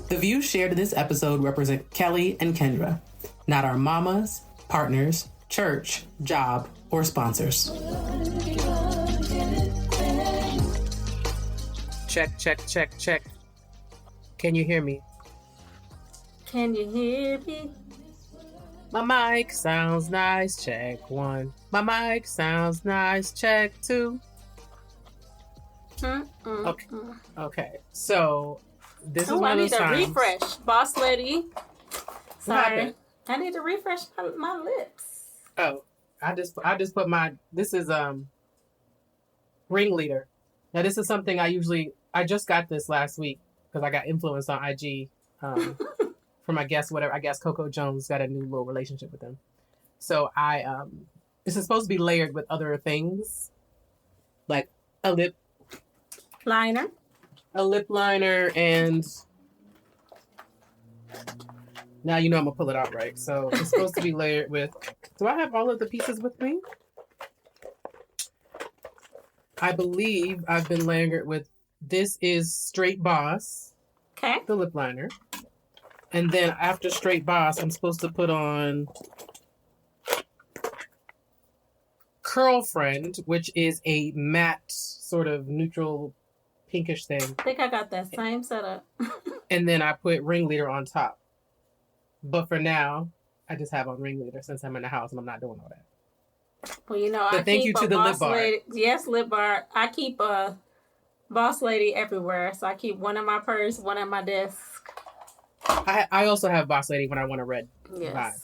The views shared in this episode represent Kelli and Kendra, not our mamas, partners, church, job, or sponsors. Check, check, check, check. Can you hear me? Can you hear me? My mic sounds nice, check 1. My mic sounds nice, check 2. Okay. So this is one of those times. I need to refresh, boss lady. Sorry, I need to refresh my lips. Oh, I just put my. This is ringleader. Now this is something I just got this last week because I got influenced on IG from I guess Coco Jones got a new little relationship with them. So this is supposed to be layered with other things like a lip liner, and now you know I'm gonna pull it out right. So it's supposed to be layered with. Do I have all of the pieces with me? I believe I've been layering it with. This is Straight Boss. Okay. The lip liner, and then after Straight Boss, I'm supposed to put on Curlfriend, which is a matte sort of neutral pinkish thing. I think I got that same setup. And then I put Ringleader on top. But for now, I just have on Ringleader since I'm in the house and I'm not doing all that. Well, you know, but thank you to the lip bar. Yes, lip bar. I keep a boss lady everywhere. So I keep one in my purse, one at my desk. I also have boss lady when I want a red vibe.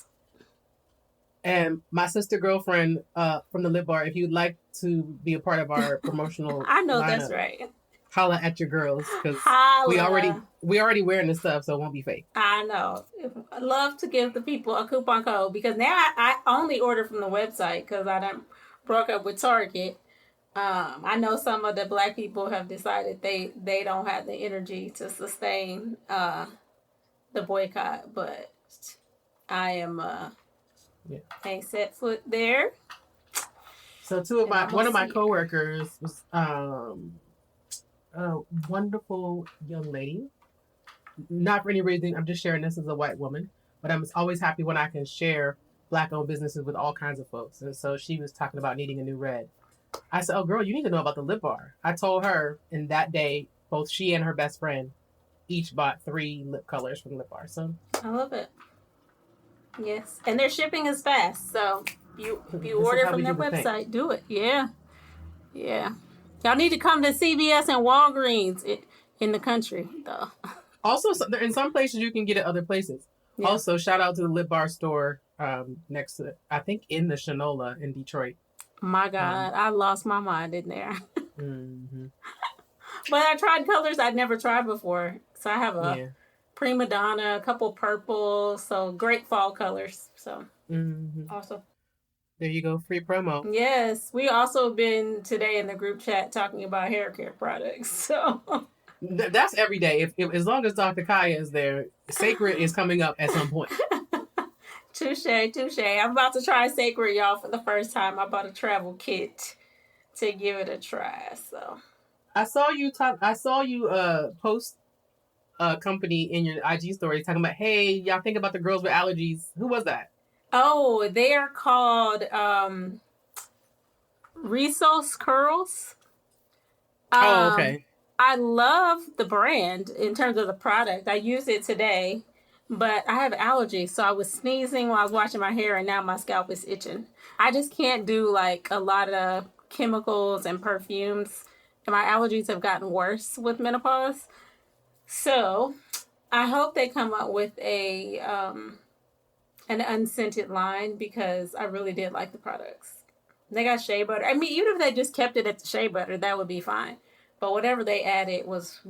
And my sister girlfriend from the lip bar, if you'd like to be a part of our promotional I know lineup, that's right. Holla at your girls because we already wearing this stuff, so it won't be fake. I know. I love to give the people a coupon code because now I only order from the website because I done broke up with Target. I know some of the Black people have decided they don't have the energy to sustain the boycott, but I am ain't set foot there. So one of my coworkers was a wonderful young lady. Not for any reason, I'm just sharing this as a white woman, but I'm always happy when I can share Black-owned businesses with all kinds of folks. And so she was talking about needing a new red. I said, "Oh, girl, you need to know about the lip bar." I told her, and that day, both she and her best friend each bought 3 lip colors from Lip Bar. So I love it. Yes, and their shipping is fast. So if you order from their website, do it. Yeah. Y'all need to come to CVS and Walgreens in the country, though. Also, in some places you can get it other places. Yeah. Also, shout out to the Lip Bar store next to, I think, in the Shinola in Detroit. My God, I lost my mind in there. Mm-hmm. But I tried colors I'd never tried before. So I have a Prima Donna, a couple purples, so great fall colors. So awesome. There you go, free promo. Yes, we also been today in the group chat talking about hair care products. So that's every day. If as long as Dr. Kaya is there, Sacred is coming up at some point. Touche. I'm about to try Sacred, y'all, for the first time. I bought a travel kit to give it a try. So I saw you post a company in your IG story talking about, hey, y'all think about the girls with allergies. Who was that? Oh, they are called Resos Curls. Okay. I love the brand in terms of the product. I used it today, but I have allergies, so I was sneezing while I was washing my hair, and now my scalp is itching. I just can't do like a lot of chemicals and perfumes, and my allergies have gotten worse with menopause. So I hope they come up with an unscented line because I really did like the products. They got shea butter. I mean, even if they just kept it at the shea butter, that would be fine. But whatever they added was,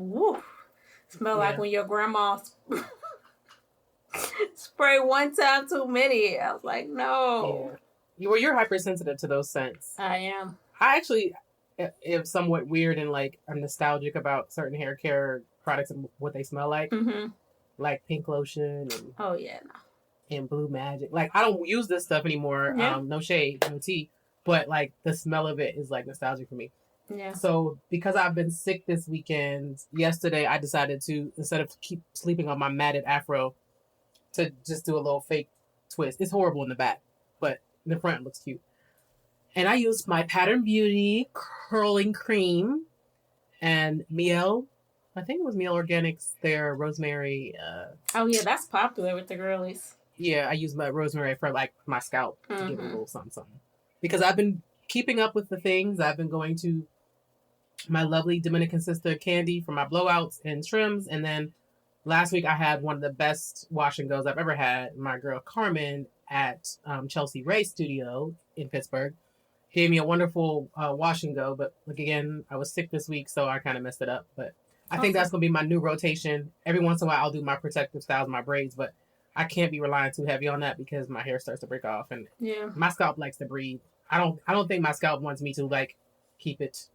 smell like when your grandma sprayed one time too many. I was like, no. Yeah. You're hypersensitive to those scents. I am. I actually am somewhat weird and like I'm nostalgic about certain hair care products and what they smell like. Mm-hmm. Like pink lotion and and Blue Magic. Like I don't use this stuff anymore. Yeah. No shade, no tea. But like the smell of it is like nostalgic for me. Yeah. So because I've been sick this weekend, yesterday I decided to, instead of keep sleeping on my matted afro, to just do a little fake twist. It's horrible in the back, but in the front it looks cute. And I used my Pattern Beauty curling cream and Miel. I think it was Miel Organics, their rosemary. Oh yeah, that's popular with the girlies. Yeah, I use my rosemary for like my scalp to give it a Mm-hmm. little something, something. Because I've been keeping up with the things. I've been going to my lovely Dominican sister Candy for my blowouts and trims, and then last week I had one of the best wash and goes I've ever had. My girl Carmen at Chelsea Ray Studio in Pittsburgh gave me a wonderful wash and go. But like again, I was sick this week, so I kind of messed it up. But I think that's gonna be my new rotation. Every once in a while, I'll do my protective styles, my braids, but I can't be relying too heavy on that because my hair starts to break off, and Yeah. my scalp likes to breathe. I don't think my scalp wants me to like keep it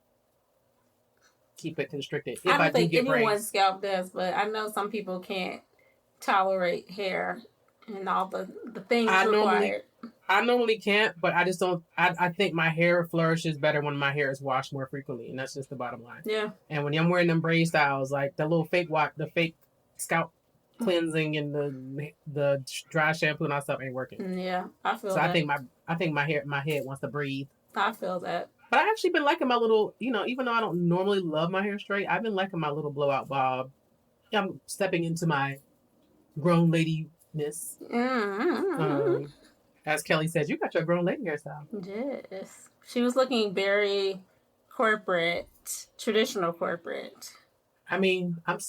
constricted. If I don't do think get anyone's braids, scalp does, but I know some people can't tolerate hair and all the things required. I normally can't, but I just don't. I think my hair flourishes better when my hair is washed more frequently, and that's just the bottom line. Yeah. And when I'm wearing them braid styles, like the little the fake scalp cleansing and the dry shampoo and all stuff ain't working. Yeah, I feel So that. I think my head wants to breathe. I feel that. But I actually been liking my little, even though I don't normally love my hair straight, I've been liking my little blowout bob. I'm stepping into my grown ladiness. Mm-hmm. As Kelly says, you got your grown lady hairstyle. Yes. She was looking very corporate, traditional corporate. I mean, I'm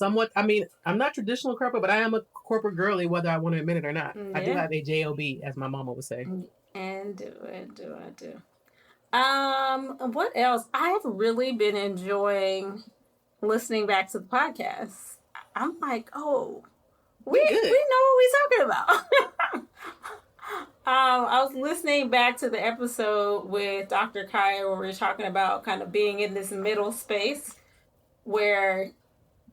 not traditional corporate, but I am a corporate girly, whether I want to admit it or not. Yeah. I do have a JOB, as my mama would say. And do. What else? I have really been enjoying listening back to the podcast. I'm like, oh, we know what we're talking about. I was listening back to the episode with Dr. Kaya where we were talking about kind of being in this middle space where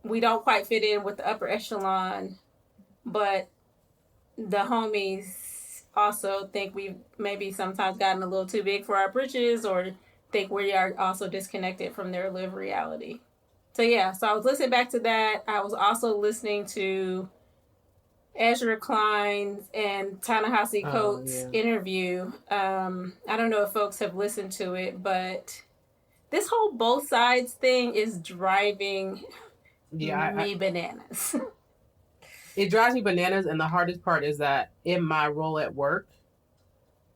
we don't quite fit in with the upper echelon, but the homies also think we've maybe sometimes gotten a little too big for our britches or think we are also disconnected from their lived reality. So yeah, so I was listening back to that. I was also listening to Ezra Klein's and Ta-Nehisi Coates' interview. I don't know if folks have listened to it, but this whole both sides thing is driving me bananas. It drives me bananas, and the hardest part is that in my role at work,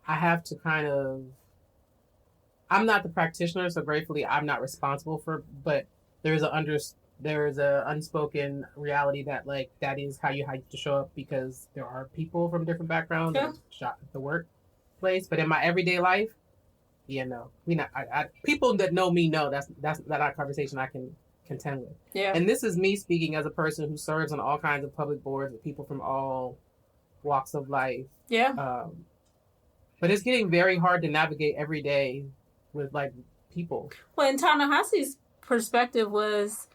I have to I'm not the practitioner, so gratefully I'm not responsible for, but there's a unspoken reality that like that is how you have to show up because there are people from different backgrounds that shot at the workplace. But in my everyday life, people that know me know that's not a conversation I can contend with. Yeah. And this is me speaking as a person who serves on all kinds of public boards with people from all walks of life. Yeah. But it's getting very hard to navigate every day with like people. Well, and Ta-Nehisi's perspective was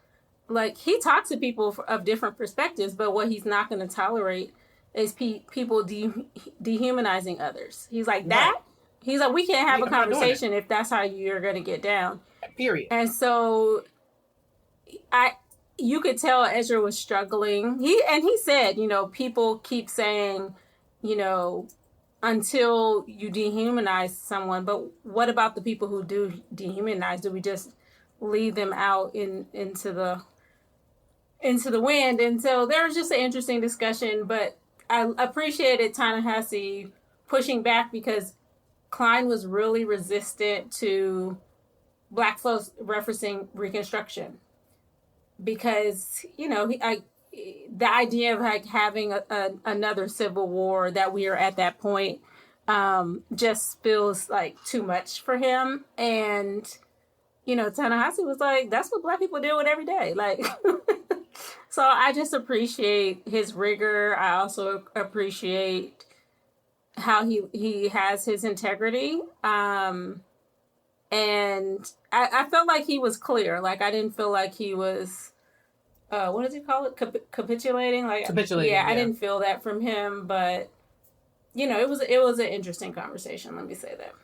like he talks to people of different perspectives, but what he's not going to tolerate is people dehumanizing others. He's like that. Right. He's like, we can't have a conversation if that's how you're going to get down. Period. And so you could tell Ezra was struggling. He said, people keep saying, until you dehumanize someone, but what about the people who do dehumanize? Do we just leave them out into the wind? And so there was just an interesting discussion, but I appreciated Ta-Nehisi pushing back because Klein was really resistant to Black folks referencing Reconstruction because, the idea of like having another civil war that we are at that point just feels like too much for him. And, Ta-Nehisi was like, that's what Black people deal with every day. Like, so I just appreciate his rigor. I also appreciate how he has his integrity. And I felt like he was clear. Like, I didn't feel like he was, what does he call it? Capitulating? Like, capitulating. Yeah, I didn't feel that from him, but, it was an interesting conversation. Let me say that.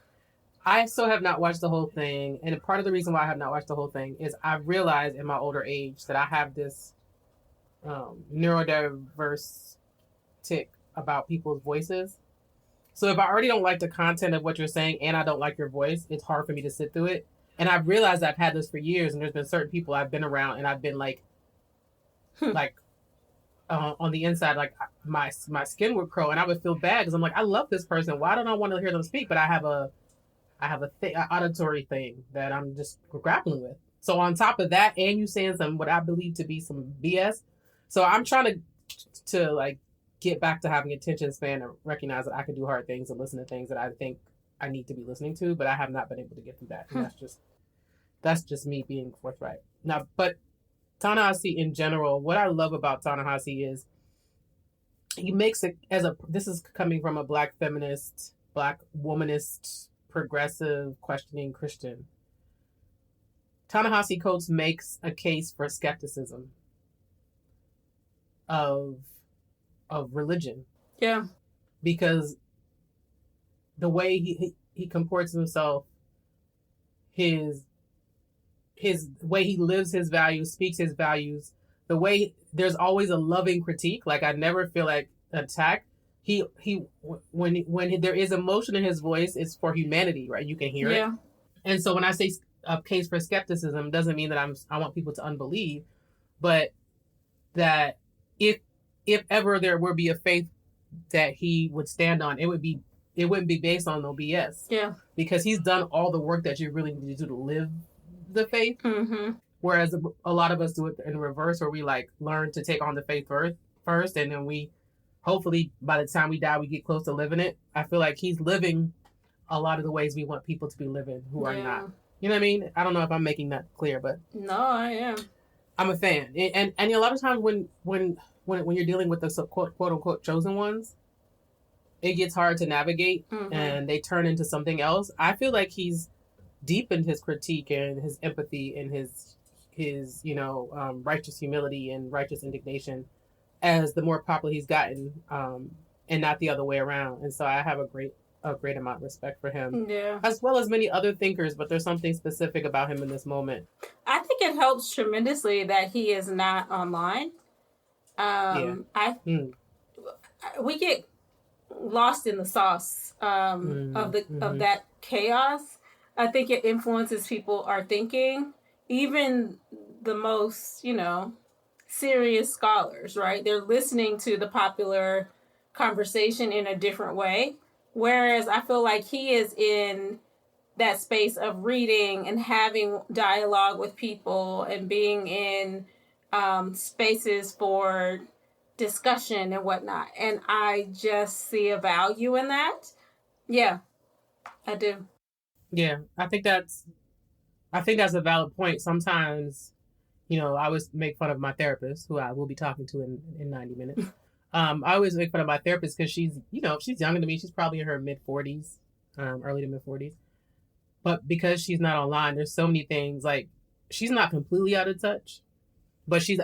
I still have not watched the whole thing, and part of the reason why I have not watched the whole thing is I've realized in my older age that I have this neurodiverse tick about people's voices. So if I already don't like the content of what you're saying and I don't like your voice, it's hard for me to sit through it. And I've realized I've had this for years, and there's been certain people I've been around, and I've been like on the inside, like my skin would curl, and I would feel bad because I'm like, I love this person. Why don't I want to hear them speak? But an auditory thing that I'm just grappling with. So on top of that, and you saying some what I believe to be some BS, so I'm trying to like get back to having attention span and recognize that I can do hard things and listen to things that I think I need to be listening to, but I have not been able to get through that. And that's just me being forthright. Now, but Ta-Nehisi in general, what I love about Ta-Nehisi is he makes it this is coming from a black feminist, black womanist, progressive, questioning Christian. Ta-Nehisi Coates makes a case for skepticism of religion. Yeah. Because the way he comports himself, his way he lives his values, speaks his values, the way there's always a loving critique. Like I never feel like attacked. He when there is emotion in his voice, it's for humanity, right? You can hear it. And so when I say a case for skepticism, doesn't mean that I want people to unbelieve, but that if ever there would be a faith that he would stand on, it wouldn't be based on no BS. Yeah. Because he's done all the work that you really need to do to live the faith. Mm-hmm. Whereas a lot of us do it in reverse, where we like learn to take on the faith first, and then we hopefully by the time we die we get close to living it. I feel like he's living a lot of the ways we want people to be living who are not. You know what I mean? I don't know if I'm making that clear, but no, I am. I'm a fan, and a lot of times when you're dealing with the quote unquote chosen ones, it gets hard to navigate, and they turn into something else. I feel like he's deepened his critique and his empathy and his righteous humility and righteous indignation as the more popular he's gotten, and not the other way around. And so I have a great amount of respect for him, as well as many other thinkers. But there's something specific about him in this moment. I think it helps tremendously that he is not online. We get lost in the sauce of that chaos. I think it influences people are thinking. Even the most, serious scholars, right? They're listening to the popular conversation in a different way. Whereas I feel like he is in that space of reading and having dialogue with people and being in spaces for discussion and whatnot. And I just see a value in that. Yeah, I do. Yeah, I think that's a valid point. Sometimes, I always make fun of my therapist, who I will be talking to in 90 minutes. I always make fun of my therapist because she's younger than me. She's probably in her mid-40s, early to mid-40s. But because she's not online, there's so many things. Like, she's not completely out of touch, but she's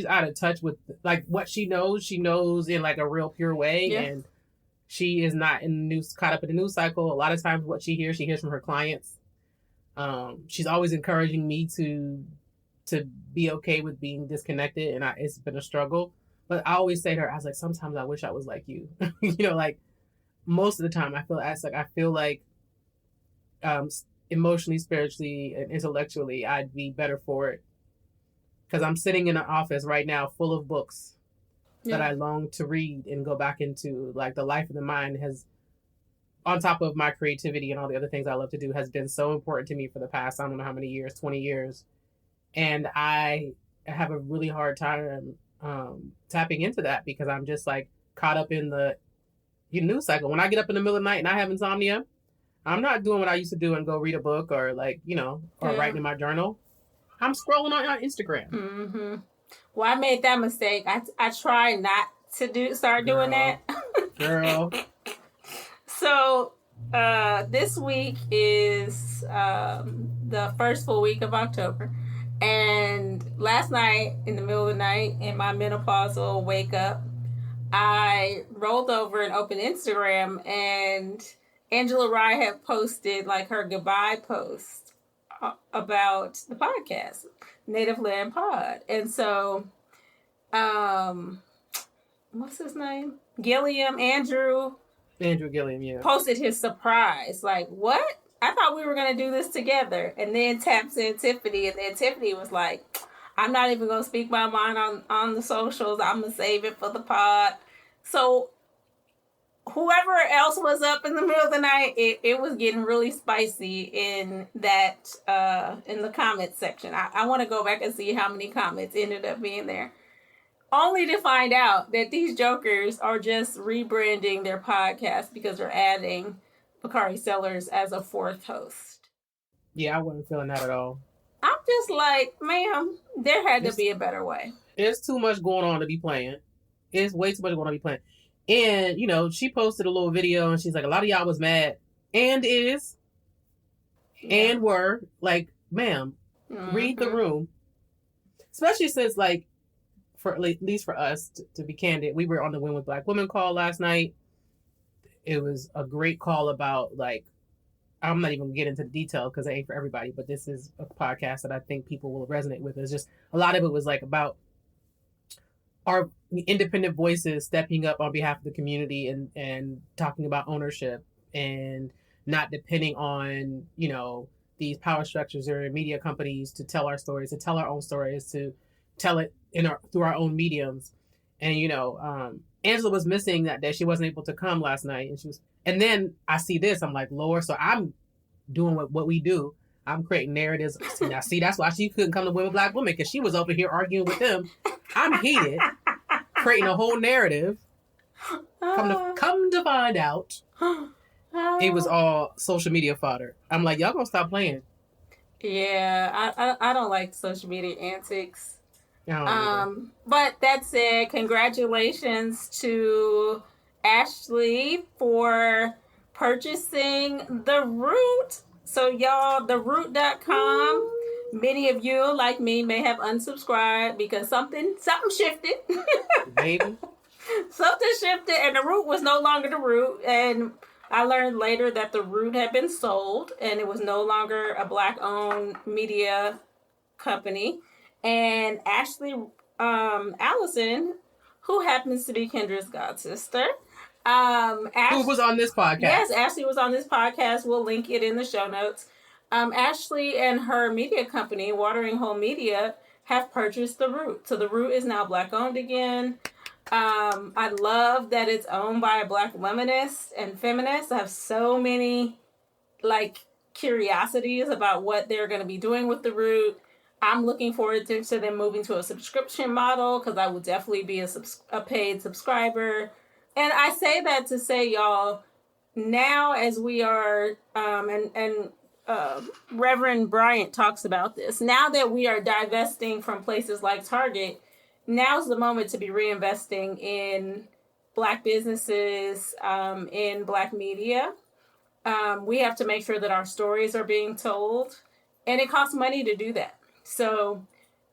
out of touch with like what she knows in like a real pure way. Yeah. And she is not caught up in the news cycle. A lot of times what she hears from her clients. She's always encouraging me to be okay with being disconnected, and it's been a struggle. But I always say to her, I was like, sometimes I wish I was like you. Like most of the time I feel like emotionally, spiritually, and intellectually I'd be better for it. Because I'm sitting in an office right now full of books that I long to read and go back into. Like the life of the mind has, on top of my creativity and all the other things I love to do, has been so important to me for the past, I don't know how many years, 20 years. And I have a really hard time tapping into that because I'm just like caught up in the news cycle. When I get up in the middle of the night and I have insomnia, I'm not doing what I used to do and go read a book or write in my journal. I'm scrolling on Instagram. Mm-hmm. Well, I made that mistake. I try not to start doing that. Girl. So this week is the first full week of October. And last night, in the middle of the night, in my menopausal wake up, I rolled over and opened Instagram, and Angela Rye had posted like her goodbye post about the podcast, Native Land Pod. And so, what's his name? Andrew Gilliam, yeah. Posted his surprise. Like, what? I thought we were going to do this together. And then taps in Tiffany. And then Tiffany was like, I'm not even going to speak my mind on the socials. I'm going to save it for the pod. So whoever else was up in the middle of the night, it was getting really spicy in that, in the comments section. I want to go back and see how many comments ended up being there. Only to find out that these jokers are just rebranding their podcast because they're adding Bakari Sellers as a fourth host. Yeah, I wasn't feeling that at all. I'm just like, ma'am, there had to be a better way. There's too much going on to be playing. It's way too much going on to be playing. And, you know, she posted a little video and she's like, a lot of y'all was mad. And is. Yeah. And were. Like, ma'am, read the room. Especially since, like, for at least for us, to be candid, we were on the Win with Black Women call last night. It was a great call about, like, I'm not even going to get into the detail because it ain't for everybody, but this is a podcast that I think people will resonate with. It's just, a lot of it was, like, about our independent voices stepping up on behalf of the community and talking about ownership and not depending on, you know, these power structures or media companies to tell our stories, to tell our own stories, to tell it through our own mediums. And, you know, Angela was missing that day. She wasn't able to come last night. And then I see this, I'm like, Lord, so I'm doing what we do. I'm creating narratives. Now, see, that's why she couldn't come to Women Black Women, because she was over here arguing with them. I'm heated, creating a whole narrative. Come to find out, it was all social media fodder. I'm like, y'all gonna stop playing. Yeah, I don't like social media antics. But that said, congratulations to Ashley for purchasing The Root. So y'all, theroot.com. Many of you, like me, may have unsubscribed because something shifted. Baby. Something shifted and The Root was no longer The Root. And I learned later that The Root had been sold and it was no longer a Black-owned media company. And Ashley Allison, who happens to be Kendra's god sister, who was on this podcast. Yes, Ashley was on this podcast. We'll link it in the show notes. Ashley and her media company, Watering Hole Media, have purchased The Root. So The Root is now Black-owned again. I love that it's owned by a Black womanist and feminist. I have so many, like, curiosities about what they're going to be doing with The Root. I'm looking forward to them moving to a subscription model because I will definitely be a paid subscriber. And I say that to say, y'all, now as we are, Reverend Bryant talks about this, now that we are divesting from places like Target, now's the moment to be reinvesting in Black businesses, in Black media. We have to make sure that our stories are being told, and it costs money to do that. So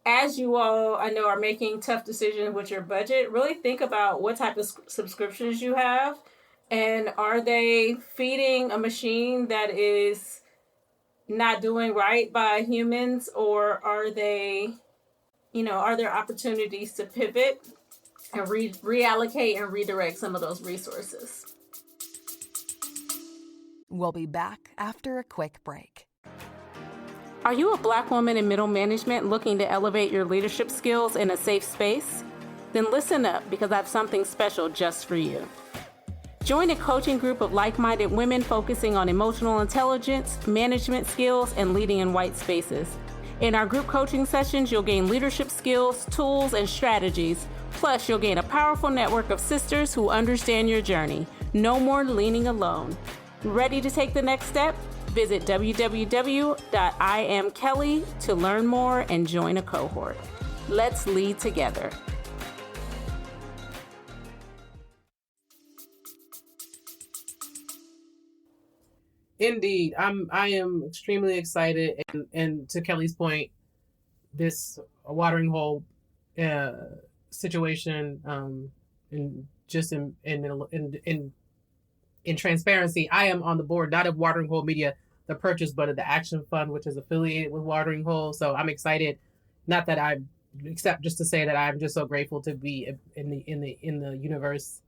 as you all, I know, are making tough decisions with your budget, really think about what type of subscriptions you have, and are they feeding a machine that is not doing right by humans, or are they, you know, are there opportunities to pivot and reallocate and redirect some of those resources? We'll be back after a quick break. Are you a Black woman in middle management looking to elevate your leadership skills in a safe space? Then listen up, because I have something special just for you. Join a coaching group of like-minded women focusing on emotional intelligence, management skills, and leading in white spaces. In our group coaching sessions, you'll gain leadership skills, tools, and strategies. Plus, you'll gain a powerful network of sisters who understand your journey. No more leaning alone. Ready to take the next step? Visit www.iamkelly to learn more and join a cohort. Let's lead together. Indeed, I am extremely excited, and to Kelly's point, this watering hole situation, and just in in transparency, I am on the board, not of Watering Hole Media, the purchase, but of the Action Fund, which is affiliated with Watering Hole. So I'm excited. Not that I, except just to say that I'm just so grateful to be in the universe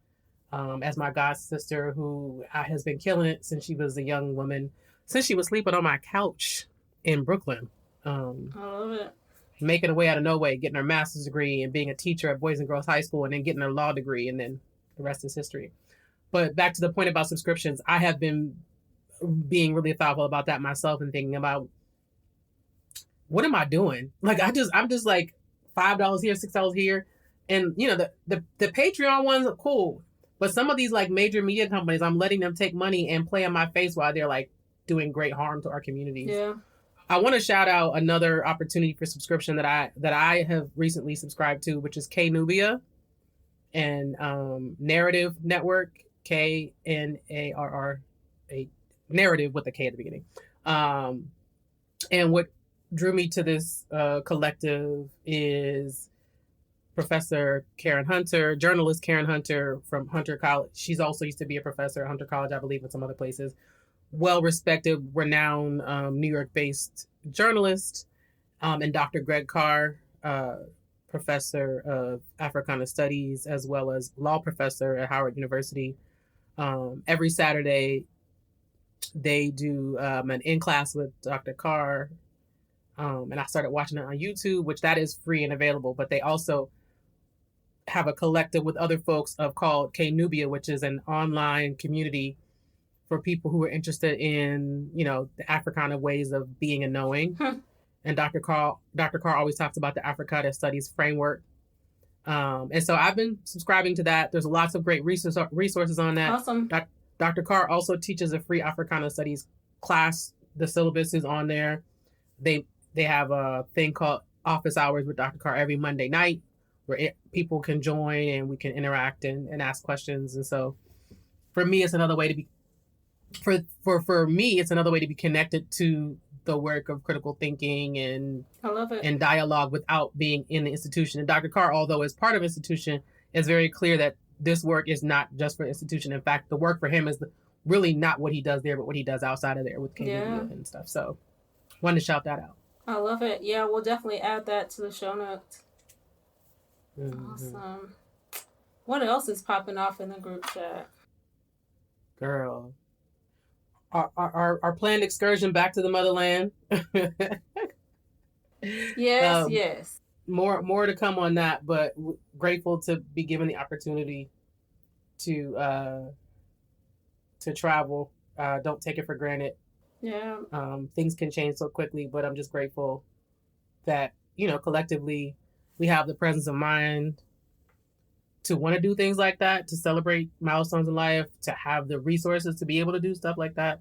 as my god sister, who has been killing it since she was a young woman, since she was sleeping on my couch in Brooklyn. I love it. Making her way out of no way, getting her master's degree and being a teacher at Boys and Girls High School, and then getting her law degree, and then the rest is history. But back to the point about subscriptions, I have been being really thoughtful about that myself and thinking about, what am I doing? Like, I'm just like $5 here, $6 here. And you know, the Patreon ones are cool. But some of these like major media companies, I'm letting them take money and play in my face while they're like doing great harm to our communities. Yeah. I want to shout out another opportunity for subscription that I have recently subscribed to, which is Knubia and Narrative Network, KNARR, a narrative with a K at the beginning. And what drew me to this collective is Professor Karen Hunter, journalist Karen Hunter from Hunter College. She's also used to be a professor at Hunter College, I believe, and some other places. Well-respected, renowned New York-based journalist, and Dr. Greg Carr, professor of Africana Studies, as well as law professor at Howard University. Every Saturday, they do an in-class with Dr. Carr, and I started watching it on YouTube, which that is free and available, but they also have a collective with other folks called Knubia, which is an online community for people who are interested in, you know, the Africana ways of being and knowing. And Dr. Carr always talks about the Africana Studies framework. And so I've been subscribing to that. There's lots of great resources on that. Awesome. Dr. Carr also teaches a free Africana Studies class. The syllabus is on there. They have a thing called Office Hours with Dr. Carr every Monday night, where people can join and we can interact and ask questions. And so for me, it's another way to be for me, it's another way to be connected to the work of critical thinking and I love it. And dialogue without being in the institution. And Dr. Carr, although is part of institution, is very clear that this work is not just for institution. In fact, the work for him is really not what he does there, but what he does outside of there with KW and stuff. So wanted to shout that out. I love it. Yeah, we'll definitely add that to the show notes. Mm-hmm. Awesome. What else is popping off in the group chat? Girl. Our planned excursion back to the motherland. Yes. More to come on that, but grateful to be given the opportunity to travel. Don't take it for granted. Yeah. Things can change so quickly, but I'm just grateful that, you know, collectively we have the presence of mind to want to do things like that, to celebrate milestones in life, to have the resources to be able to do stuff like that.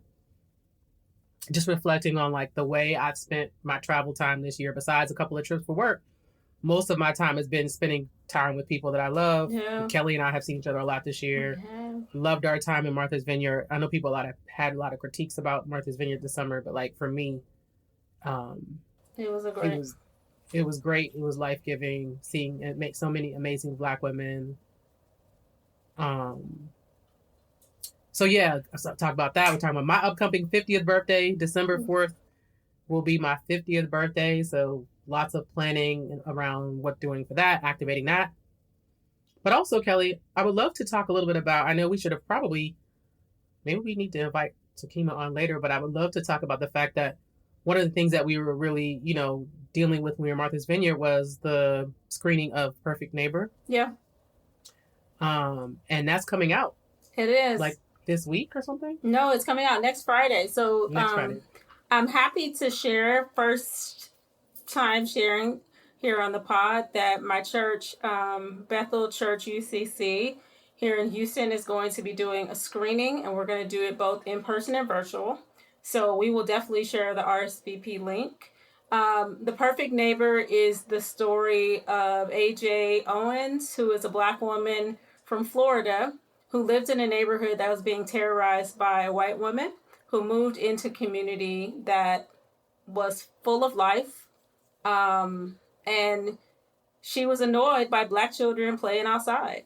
Just reflecting on like the way I've spent my travel time this year, besides a couple of trips for work, most of my time has been spending time with people that I love. Yeah. Kelly and I have seen each other a lot this year. Loved our time in Martha's Vineyard. I know people had a lot of critiques about Martha's Vineyard this summer, but like for me, it was it was great. It was life-giving, seeing it make so many amazing Black women. So yeah, let's talk about that. We're talking about my upcoming 50th birthday. December 4th will be my 50th birthday. So lots of planning around what doing for that, activating that. But also, Kelly, I would love to talk a little bit about, I know we should have maybe we need to invite Takima on later, but I would love to talk about the fact that one of the things that we were really, you know, dealing with when we were Martha's Vineyard was the screening of Perfect Neighbor. Yeah. And that's coming out. It is. Like this week or something? No, it's coming out next Friday. So Friday. I'm happy to share, first time sharing here on the pod, that my church, Bethel Church UCC here in Houston, is going to be doing a screening, and we're going to do it both in person and virtual. So we will definitely share the RSVP link. The Perfect Neighbor is the story of A.J. Owens, who is a Black woman from Florida who lived in a neighborhood that was being terrorized by a white woman who moved into a community that was full of life. And she was annoyed by Black children playing outside.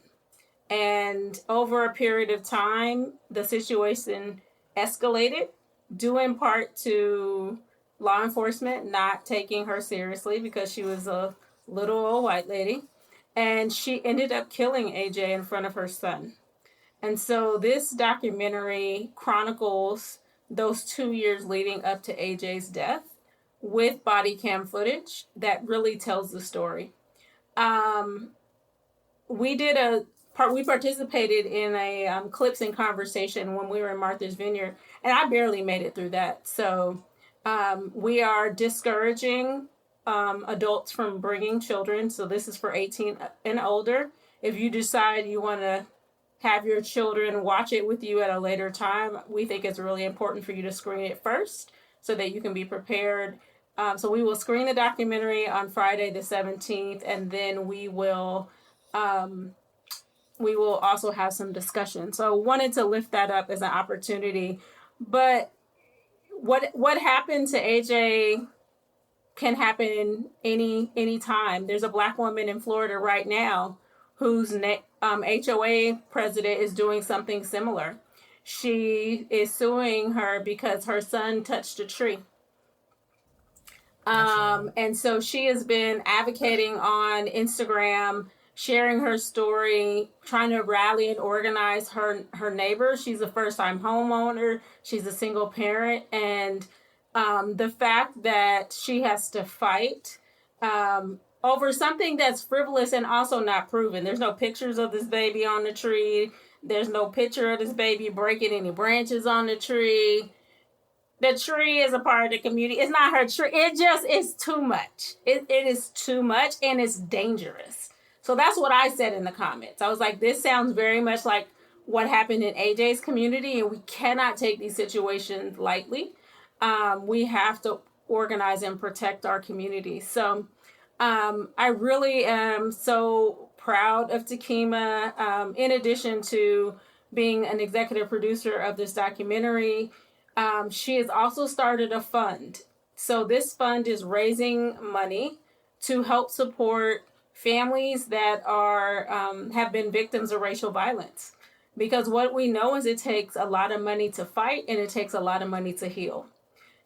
And over a period of time, the situation escalated, due in part to law enforcement not taking her seriously because she was a little old white lady. And she ended up killing AJ in front of her son. And so this documentary chronicles those 2 years leading up to AJ's death with body cam footage that really tells the story. Um, we participated in a clips and conversation when we were in Martha's Vineyard, and I barely made it through that. So we are discouraging adults from bringing children. So this is for 18 and older. If you decide you want to have your children watch it with you at a later time, we think it's really important for you to screen it first so that you can be prepared. So we will screen the documentary on Friday the 17th, and then we will also have some discussion. So wanted to lift that up as an opportunity. But what happened to AJ can happen any time. There's a Black woman in Florida right now whose HOA president is doing something similar. She is suing her because her son touched a tree. And so she has been advocating on Instagram, sharing her story, trying to rally and organize her neighbors. She's a first-time homeowner. She's a single parent. And the fact that she has to fight over something that's frivolous and also not proven. There's no pictures of this baby on the tree. There's no picture of this baby breaking any branches on the tree. The tree is a part of the community. It's not her tree. It just is too much. It is too much, and it's dangerous. So that's what I said in the comments. I was like, this sounds very much like what happened in AJ's community, and we cannot take these situations lightly. We have to organize and protect our community. So I really am so proud of Takima. In addition to being an executive producer of this documentary, she has also started a fund. So this fund is raising money to help support families that are have been victims of racial violence. Because what we know is it takes a lot of money to fight, and it takes a lot of money to heal.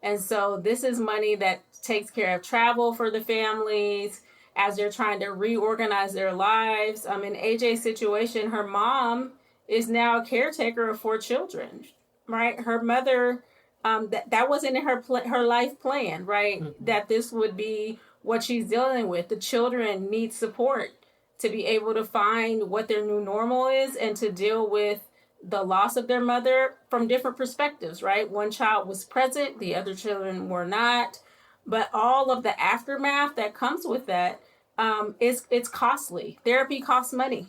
And so this is money that takes care of travel for the families as they're trying to reorganize their lives. In AJ's situation, her mom is now a caretaker of 4 children, right? Her mother, that wasn't in her life plan, right? Mm-hmm. That this would be what she's dealing with. The children need support to be able to find what their new normal is and to deal with the loss of their mother from different perspectives, right? One child was present, the other children were not. But all of the aftermath that comes with that, it's costly. Therapy costs money.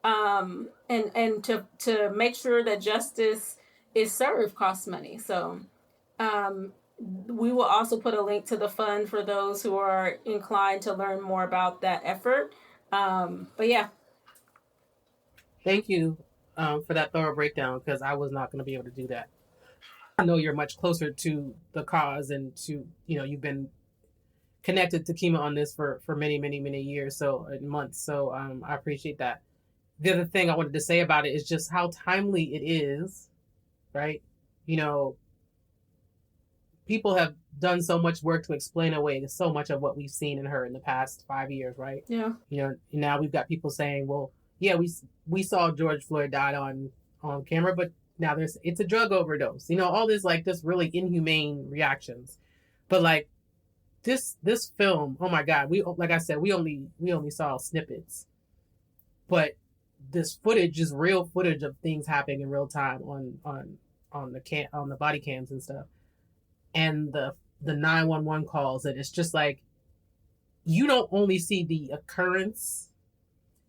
And to make sure that justice is served costs money. So we will also put a link to the fund for those who are inclined to learn more about that effort. But yeah. Thank you for that thorough breakdown, because I was not going to be able to do that. I know you're much closer to the cause and to, you've been connected to Takima on this for many, many, many years, months. So I appreciate that. The other thing I wanted to say about it is just how timely it is, right? People have done so much work to explain away so much of what we've seen in her in the past 5 years, right? Yeah. Now we've got people saying, well, yeah, we saw George Floyd died on camera, but now it's a drug overdose. All this really inhumane reactions. But like this film, oh my God, like I said, we only saw snippets, but this footage is real footage of things happening in real time on the body cams and stuff, and the 911 calls, and it's just like you don't only see the occurrence,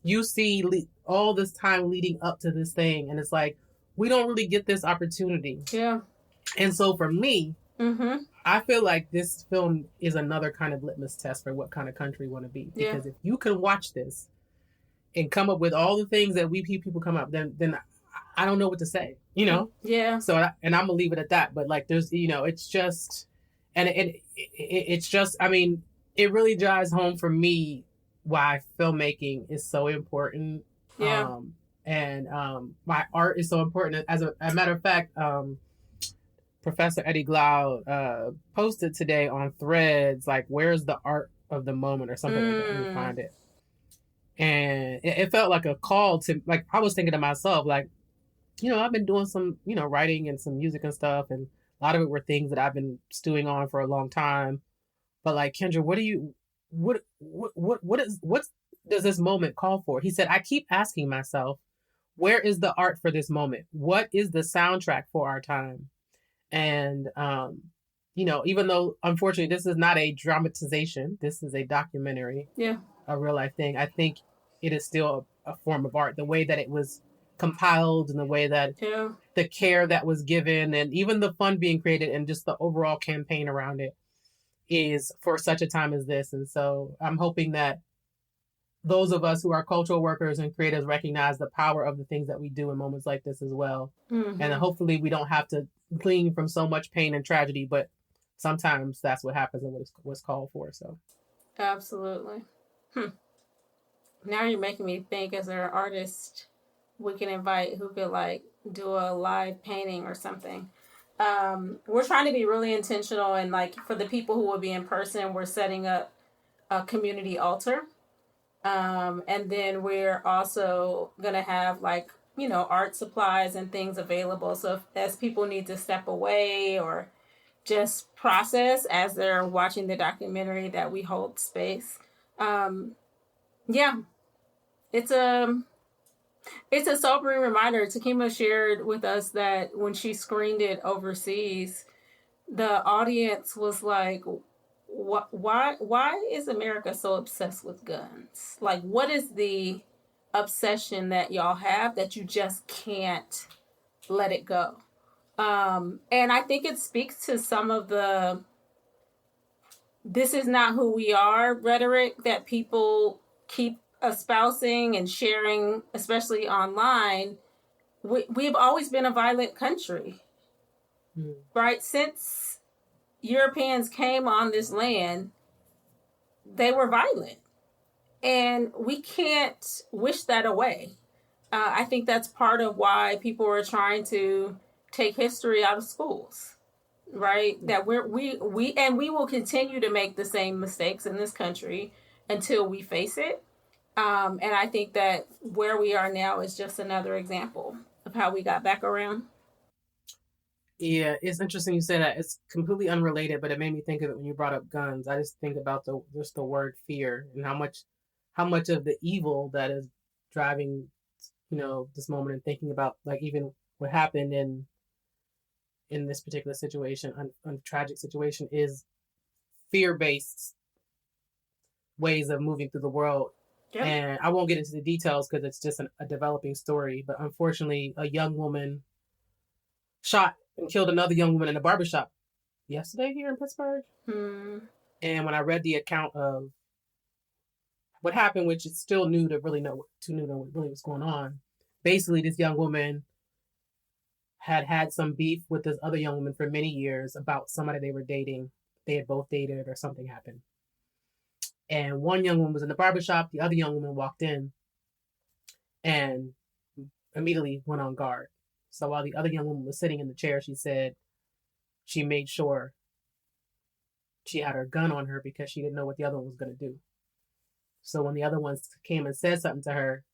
you see all this time leading up to this thing, and it's like we don't really get this opportunity. Yeah. And so for me, mm-hmm. I feel like this film is another kind of litmus test for what kind of country we want to be. Because if you can watch this and come up with all the things that we people come up, then I don't know what to say, Yeah. So, and I'm gonna leave it at that. But like, there's, it's just, and it's just, I mean, it really drives home for me why filmmaking is so important. Yeah. And my art is so important. As a matter of fact, Professor Eddie Glaude posted today on Threads, like, where's the art of the moment or something like that. Let me find it. And it felt like a call to, like, I was thinking to myself, like, I've been doing some, writing and some music and stuff. And a lot of it were things that I've been stewing on for a long time. But like, Kendra, what does this moment call for? He said, I keep asking myself, where is the art for this moment? What is the soundtrack for our time? And, even though unfortunately this is not a dramatization, this is a documentary, a real life thing, I think it is still a form of art. The way that it was compiled and the way that the care that was given and even the fun being created and just the overall campaign around it is for such a time as this. And so I'm hoping that those of us who are cultural workers and creatives recognize the power of the things that we do in moments like this as well. Mm-hmm. And hopefully we don't have to glean from so much pain and tragedy, but sometimes that's what happens and what's called for. So absolutely. Now you're making me think, is there an artist we can invite who could like do a live painting or something? We're trying to be really intentional, and like for the people who will be in person, we're setting up a community altar. And then we're also going to have like, art supplies and things available. So as people need to step away or just process as they're watching the documentary, that we hold space. It's a sobering reminder. Takima shared with us that when she screened it overseas, the audience was like, why is America so obsessed with guns? Like, what is the obsession that y'all have that you just can't let it go? And I think it speaks to some of the "this is not who we are" rhetoric that people keep espousing and sharing, especially online. We've always been a violent country, right? Since Europeans came on this land, they were violent. And we can't wish that away. I think that's part of why people are trying to take history out of schools, right? That we will continue to make the same mistakes in this country until we face it. And I think that where we are now is just another example of how we got back around. Yeah, it's interesting you say that. It's completely unrelated, but it made me think of it when you brought up guns. I just think about just the word fear and how much of the evil that is driving, this moment, and thinking about like even what happened in this particular situation, tragic situation, is fear-based ways of moving through the world. Yep. And I won't get into the details because it's just a developing story. But unfortunately, a young woman shot and killed another young woman in a barbershop yesterday here in Pittsburgh. And when I read the account of what happened, which is still too new to really know what was going on, basically this young woman had some beef with this other young woman for many years about somebody they were dating. They had both dated or something happened. And one young woman was in the barbershop. The other young woman walked in and immediately went on guard. So while the other young woman was sitting in the chair, she said she made sure she had her gun on her because she didn't know what the other one was going to do. So when the other ones came and said something to her,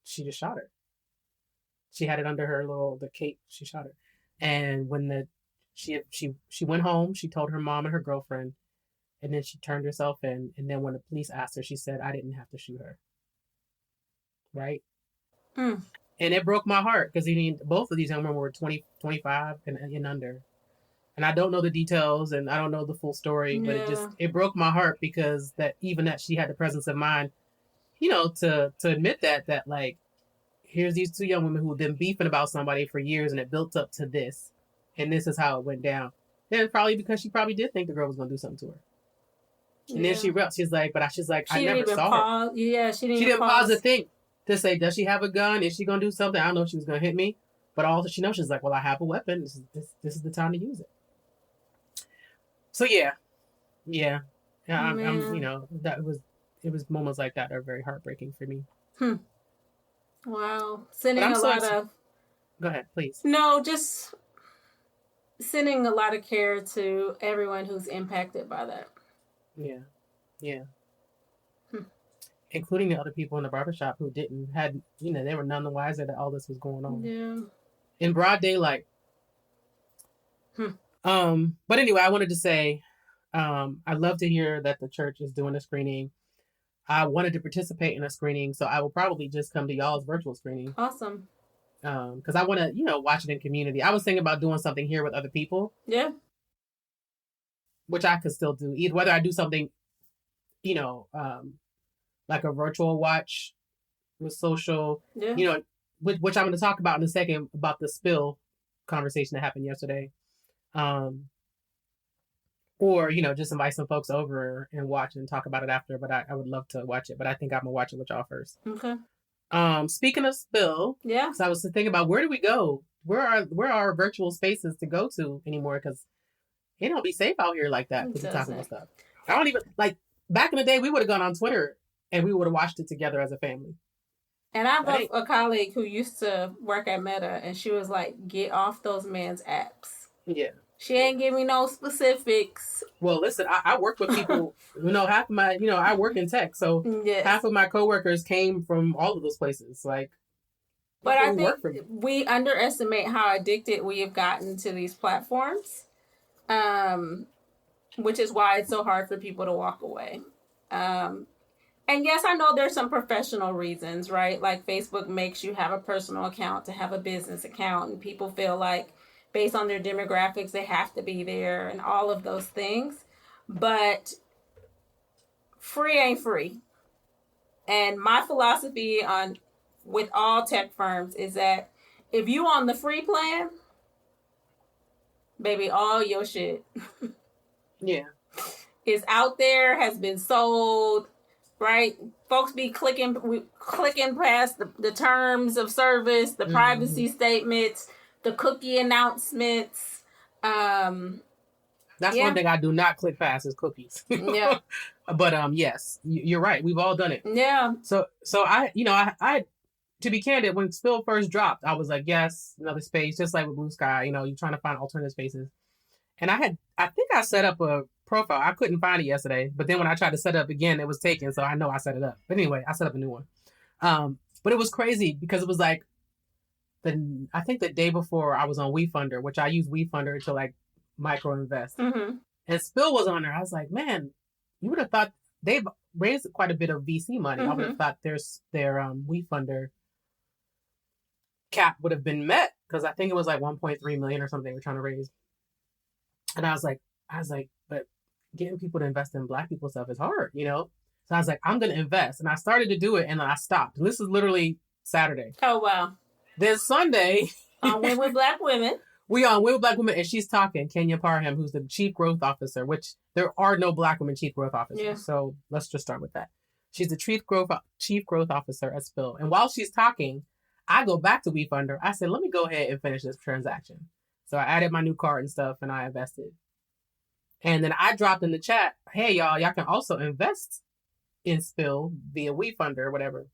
she just shot her. She had it under her the cape. She shot her. And when she went home, she told her mom and her girlfriend, and then she turned herself in. And then when the police asked her, she said, I didn't have to shoot her. Right? And it broke my heart because both of these young women were 20, 25 and under. And I don't know the details and I don't know the full story, but it broke my heart because that she had the presence of mind, to admit that like, here's these two young women who have been beefing about somebody for years and it built up to this. And this is how it went down. And probably because she probably did think the girl was going to do something to her. And then she's like, I never saw her. Yeah, she didn't pause to think to say, does she have a gun? Is she going to do something? I don't know if she was going to hit me. But all she knows, she's like, well, I have a weapon. This is the time to use it. So yeah. It was moments like that that are very heartbreaking for me. Wow. But Sending I'm a so lot excited. of, Go ahead, please. no, just sending a lot of care to everyone who's impacted by that. Yeah. Yeah. Hmm. Including the other people in the barbershop who they were none the wiser that all this was going on. Yeah. In broad daylight. But anyway, I wanted to say, I'd love to hear that the church is doing a screening. I wanted to participate in a screening, so I will probably just come to y'all's virtual screening. Awesome. Because I want to, watch it in community. I was thinking about doing something here with other people. Yeah. Which I could still do. Either whether I do something, like a virtual watch with social, Yeah. Which I'm going to talk about in a second about the spill conversation that happened yesterday. Or, just invite some folks over and watch and talk about it after. But I would love to watch it. But I think I'm going to watch it with y'all first. Okay. Speaking of spill, Yeah. because I was thinking about where do we go? Where are our virtual spaces to go to anymore? Because it don't be safe out here like that. People talking about stuff. I don't even like back in the day. We would have gone on Twitter and we would have watched it together as a family. And I have a colleague who used to work at Meta, and she was like, "Get off those man's apps." Yeah. She ain't give me no specifics. Well, listen, I work with people. Half of my, I work in tech, so half of my coworkers came from all of those places. Like, but I think we underestimate how addicted we have gotten to these platforms, which is why it's so hard for people to walk away. And yes, I know there's some professional reasons, right? Like Facebook makes you have a personal account to have a business account, and people feel like based on their demographics, they have to be there and all of those things. But free ain't free. And my philosophy with all tech firms is that if you on the free plan, baby, all your shit is out there, has been sold, right? Folks be clicking past the terms of service, the privacy statements, the cookie announcements. That's one thing I do not click past is cookies. Yeah. But yes, you're right. We've all done it. Yeah. So I to be candid, when Spill first dropped, I was like, yes, another space, just like with Blue Sky. You're trying to find alternative spaces. And I think I set up a profile. I couldn't find it yesterday, but then when I tried to set it up again, it was taken. So I know I set it up. But anyway, I set up a new one. But it was crazy because it was like I think the day before I was on WeFunder, which I use WeFunder to like micro invest. Mm-hmm. And Spill was on there. I was like, man, you would have thought they've raised quite a bit of VC money. I would have thought their WeFunder cap would have been met because I think it was like 1.3 million or something we're trying to raise. And I was like, but getting people to invest in Black people stuff is hard, So I was like, I'm going to invest. And I started to do it and then I stopped. And this is literally Saturday. Oh, wow. Then Sunday. On Win with Black Women. We on Win with Black Women. And she's talking, Kenya Parham, who's the Chief Growth Officer, which there are no Black women Chief Growth Officers. Yeah. So let's just start with that. She's the Chief Growth Officer at Spill. And while she's talking, I go back to WeFunder. I said, let me go ahead and finish this transaction. So I added my new card and stuff and I invested. And then I dropped in the chat, hey, y'all can also invest in Spill via WeFunder or whatever.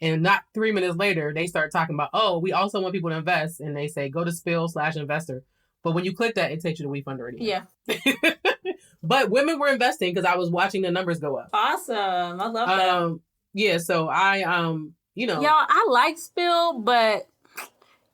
And not 3 minutes later, they start talking about, oh, we also want people to invest. And they say, go to Spill/investor. But when you click that, it takes you to WeFunder anyway. Yeah. But women were investing because I was watching the numbers go up. Awesome. I love that. Yeah, so I, Y'all, I like Spill, but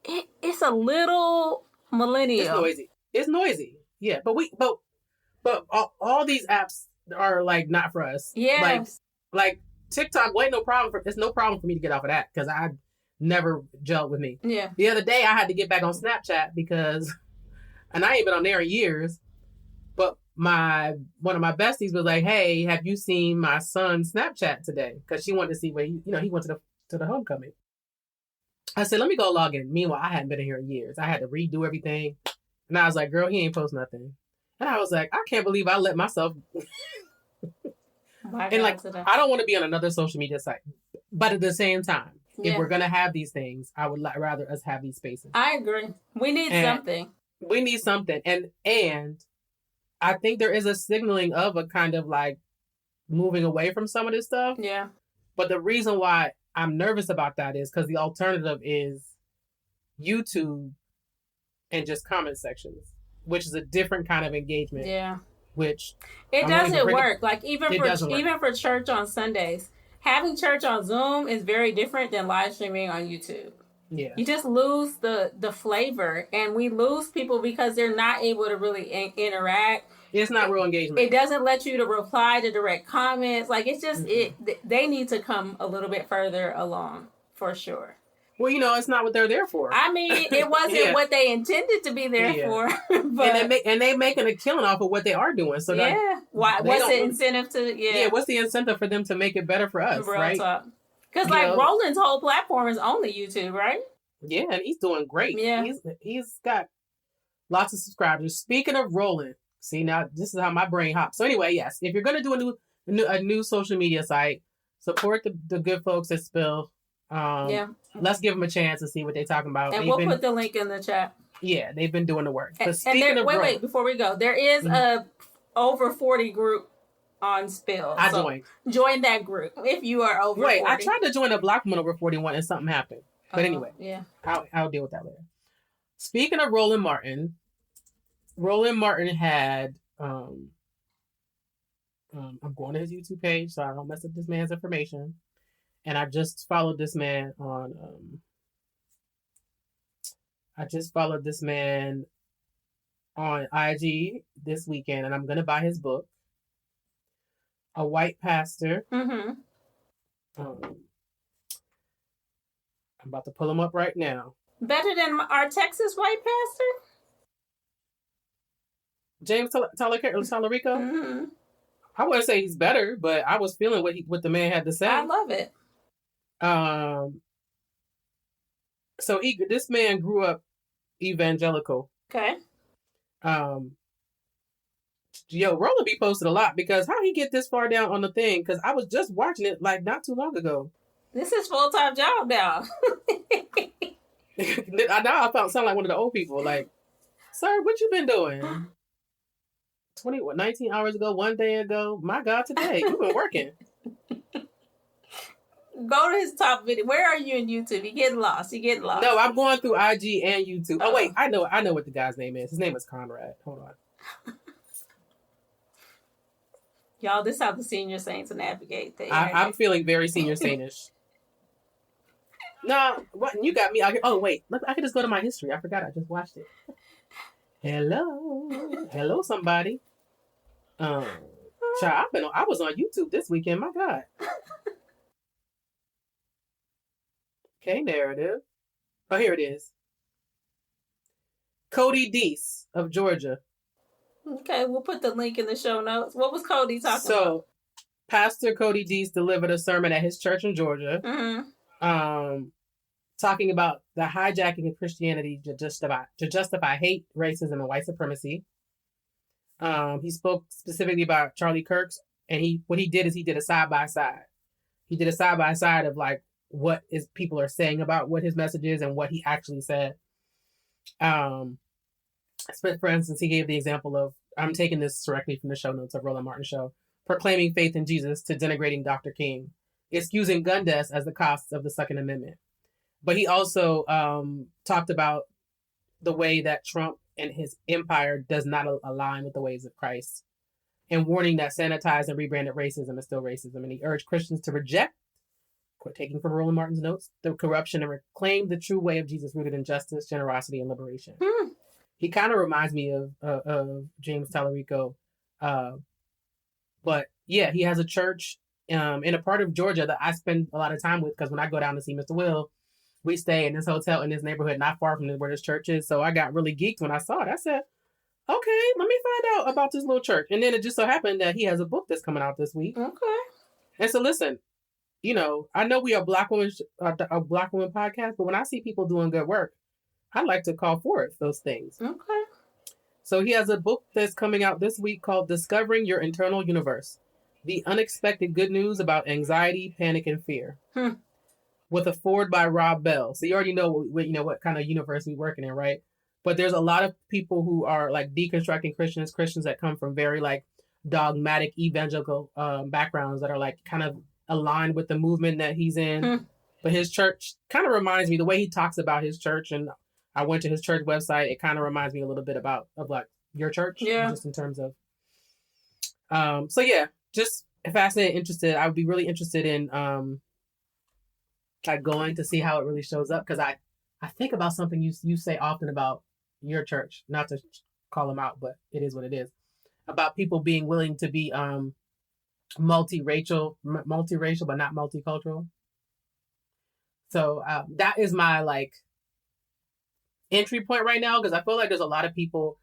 it's a little millennial. It's noisy. Yeah, but all these apps are like not for us. Yeah. Like TikTok, it's no problem for me to get off of that because I never gelled with me. Yeah. The other day I had to get back on Snapchat and I ain't been on there in years, but one of my besties was like, hey, have you seen my son's Snapchat today? Because she wanted to see where he went to the homecoming. I said, let me go log in. Meanwhile, I hadn't been in here in years. I had to redo everything. And I was like, girl, he ain't post nothing. And I was like, I can't believe I let myself. And like, I don't want to be on another social media site. But at the same time, if we're going to have these things, I would rather us have these spaces. I agree. We need something. We need something. And I think there is a signaling of a kind of like moving away from some of this stuff. Yeah. But the reason why I'm nervous about that is because the alternative is YouTube and just comment sections, which is a different kind of engagement. Yeah. Which it doesn't work. Like even for church on Sundays, having church on Zoom is very different than live streaming on YouTube. Yeah. You just lose the flavor, and we lose people because they're not able to really interact. It's not real engagement. It doesn't let you to reply to direct comments. Like it's just they need to come a little bit further along for sure. Well, it's not what they're there for. I mean, it wasn't what they intended to be there for. But and they making a killing off of what they are doing. So what's the incentive to? What's the incentive for them to make it better for us? Real right? Talk. Because Roland's whole platform is only YouTube, right? Yeah, and he's doing great. Yeah, he's got lots of subscribers. Speaking of Roland, see now this is how my brain hops. So anyway, yes, if you're gonna do a new social media site, support the good folks at Spill. Let's give them a chance to see what they're talking about. And we'll put the link in the chat. Yeah, they've been doing the work. But wait, before we go, there is a over 40 group on Spill. I joined. Join that group if you are over 40. I tried to join a Black woman over 41 and something happened. But anyway, I'll deal with that later. Speaking of Roland Martin had I'm going to his YouTube page so I don't mess up this man's information. And I just followed this man on IG this weekend, and I'm gonna buy his book. A white pastor. Mm-hmm. I'm about to pull him up right now. Better than our Texas white pastor? James Tallarico? Mm-hmm. I wouldn't say he's better, but I was feeling what the man had to say. I love it. So this man grew up evangelical. Okay. Roland be posted a lot because how he get this far down on the thing? Because I was just watching it like not too long ago. This is full-time job now. Now I sound like one of the old people. Like, sir, what you been doing? 19 hours ago, one day ago. My God, today you've been working. Go to his top video. Where are you in YouTube? You getting lost. No, I'm going through IG and YouTube. Oh wait, I know what the guy's name is. His name is Conrad. Hold on. Y'all, this is how the senior saints navigate things. I'm feeling very senior saintish. No, what you got me? Wait, look, I can just go to my history. I forgot. I just watched it. Hello, somebody. Child, I was on YouTube this weekend. My God. Okay, narrative. Oh, here it is. Cody Deese of Georgia. Okay, we'll put the link in the show notes. What was Cody talking about? So, Pastor Cody Deese delivered a sermon at his church in Georgia, talking about the hijacking of Christianity to justify hate, racism, and white supremacy. He spoke specifically about Charlie Kirk's, and he did a side by side. He did a side by side of like what people are saying about what his message is and what he actually said. For instance, he gave the example of, I'm taking this directly from the show notes of Roland Martin Show, proclaiming faith in Jesus to denigrating Dr. King, excusing gun deaths as the costs of the Second Amendment. But he also talked about the way that Trump and his empire does not align with the ways of Christ, and warning that sanitized and rebranded racism is still racism. And he urged Christians to reject, taking from Roland Martin's notes, the corruption and reclaim the true way of Jesus rooted in justice, generosity, and liberation. He kind of reminds me of James Tallarico. But yeah, he has a church in a part of Georgia that I spend a lot of time with, because when I go down to see Mr. Will, we stay in this hotel in this neighborhood not far from where this church is. So I got really geeked when I saw it. I said, okay, let me find out about this little church. And then it just so happened that he has a book that's coming out this week. Okay. And so listen, I know we are a Black woman podcast, but when I see people doing good work, I like to call forth those things. Okay. So he has a book that's coming out this week called Discovering Your Internal Universe: The Unexpected Good News About Anxiety, Panic, and Fear. With a foreword by Rob Bell. So you already know what kind of universe we're working in, right? But there's a lot of people who are like deconstructing Christians that come from very like dogmatic evangelical backgrounds that are like kind of aligned with the movement that he's in. But his church kind of reminds me, the way he talks about his church, and I went to his church website, it kind of reminds me a little bit of like your church, Yeah. just in terms of. So yeah, just fascinated, interested. I would be really interested in like going to see how it really shows up, because I think about something you say often about your church, not to call them out, but it is what it is, about people being willing to be multiracial, but not multicultural. So that is my like entry point right now, because I feel like there's a lot of people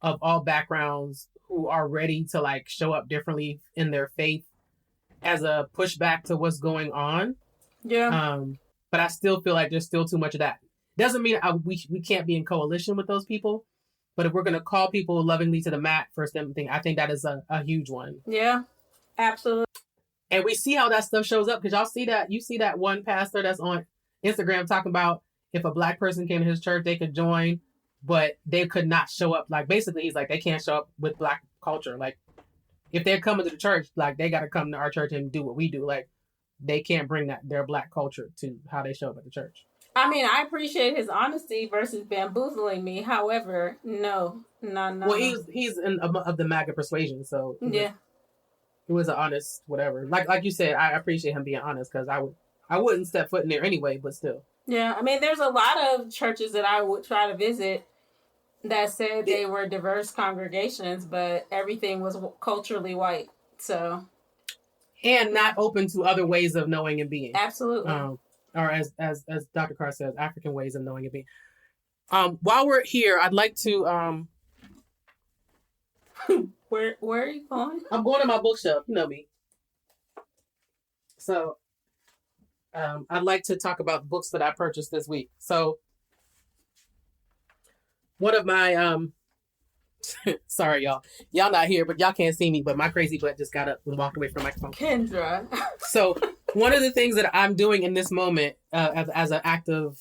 of all backgrounds who are ready to like show up differently in their faith as a pushback to what's going on. Yeah. But I still feel like there's still too much of that. Doesn't mean we can't be in coalition with those people, but if we're going to call people lovingly to the mat for something, I think that is a huge one. Yeah, absolutely. And we see how that stuff shows up, because y'all see that, you see that one pastor that's on Instagram talking about if a black person came to his church, they could join, but they could not show up. Like, basically, he's like, they can't show up with black culture. Like, if they're coming to the church, like, they got to come to our church and do what we do. Like, they can't bring their black culture to how they show up at the church. I mean, I appreciate his honesty versus bamboozling me. However, no. Well, he's of the MAGA persuasion, so yeah. It was an honest whatever. Like you said, I appreciate him being honest, because I wouldn't step foot in there anyway, but still. Yeah, I mean, there's a lot of churches that I would try to visit that said they were diverse congregations, but everything was culturally white. So, and not open to other ways of knowing and being. Absolutely. Or as Dr. Carr says, African ways of knowing and being. While we're here, I'd like to Where are you going? I'm going to my bookshelf. You know me. So, I'd like to talk about books that I purchased this week. So, one of my sorry y'all not here, but y'all can't see me, but my crazy butt just got up and walked away from my phone. Kendra. So, one of the things that I'm doing in this moment as an act of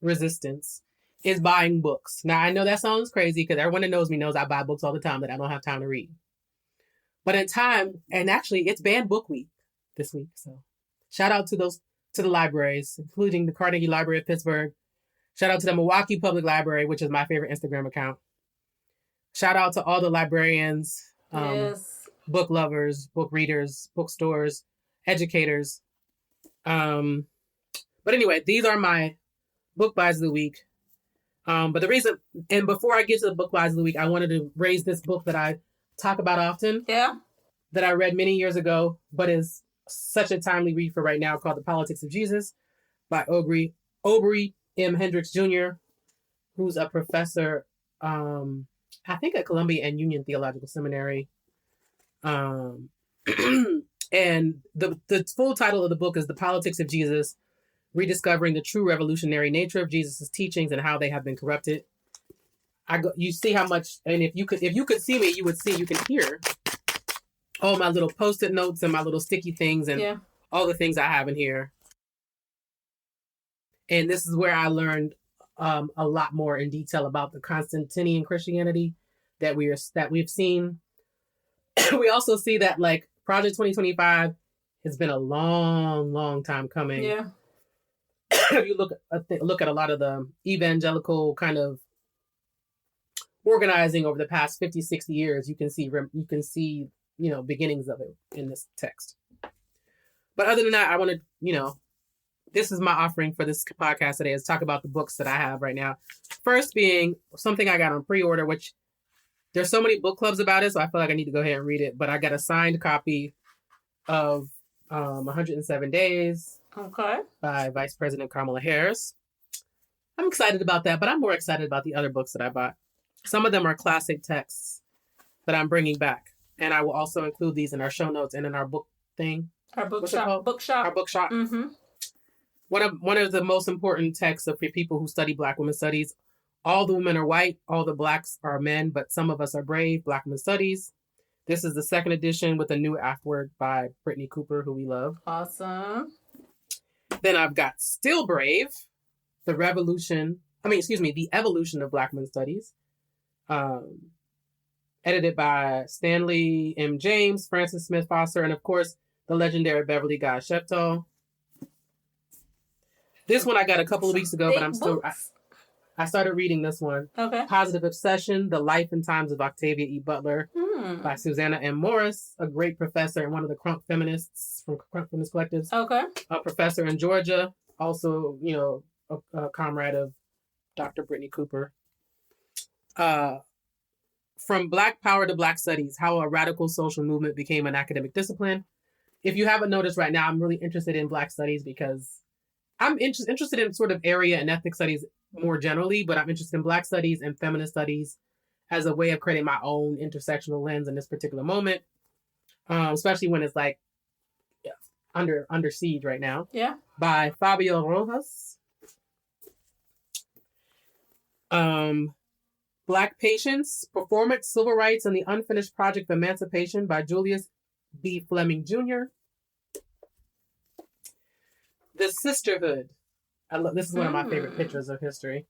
resistance is buying books. Now, I know that sounds crazy, because everyone that knows me knows I buy books all the time that I don't have time to read. But in time, and actually it's Banned Book Week this week. So shout out to the libraries, including the Carnegie Library of Pittsburgh. Shout out to the Milwaukee Public Library, which is my favorite Instagram account. Shout out to all the librarians, yes, book lovers, book readers, bookstores, educators. But anyway, these are my book buys of the week. But the reason, and before I get to the book buys of the week, I wanted to raise this book that I talk about often. Yeah. That I read many years ago, but is such a timely read for right now, called The Politics of Jesus by Aubrey M. Hendricks Jr., who's a professor, I think at Columbia and Union Theological Seminary. And the full title of the book is The Politics of Jesus, Rediscovering the True Revolutionary Nature of Jesus' Teachings and How They Have Been Corrupted. You see how much, and if you could see me, you can hear all my little Post-it notes and my little sticky things and all the things I have in here. And this is where I learned a lot more in detail about the Constantinian Christianity that we've seen. We also see that like Project 2025 has been a long, long time coming. Yeah. If you look at a lot of the evangelical kind of organizing over the past 50, 60 years, you can see, beginnings of it in this text. But other than that, I want to, this is my offering for this podcast today, is talk about the books that I have right now. First being something I got on pre-order, which there's so many book clubs about it, so I feel like I need to go ahead and read it. But I got a signed copy of 107 Days. Okay. By Vice President Kamala Harris. I'm excited about that, but I'm more excited about the other books that I bought. Some of them are classic texts that I'm bringing back. And I will also include these in our show notes and in our book thing. Our bookshop. Our bookshop. Mm-hmm. One of the most important texts for people who study Black women studies. All the women are white, all the Blacks are men, but some of us are brave. Black women studies. This is the second edition with a new afterword by Brittany Cooper, who we love. Awesome. Then I've got Still Brave, the evolution of Black women studies. Edited by Stanley M. James, Francis Smith Foster, and of course, the legendary Beverly Guy Shepto. This one I got a couple of weeks ago, but I started reading this one. Okay. Positive Obsession, The Life and Times of Octavia E. Butler by Susanna M. Morris, a great professor and one of the Crunk feminists from Crunk Feminist Collectives. Okay. A professor in Georgia, also, a comrade of Dr. Brittany Cooper. From Black Power to Black Studies, How a Radical Social Movement Became an Academic Discipline. If you haven't noticed right now, I'm really interested in Black Studies because I'm interested in sort of area and ethnic studies more generally, but I'm interested in Black Studies and feminist studies as a way of creating my own intersectional lens in this particular moment, especially when it's like under siege right now. Yeah. By Fabio Rojas. Black Patience, Performance, Civil Rights, and the Unfinished Project of Emancipation by Julius B. Fleming Jr. The Sisterhood. This is one of my favorite pictures of history.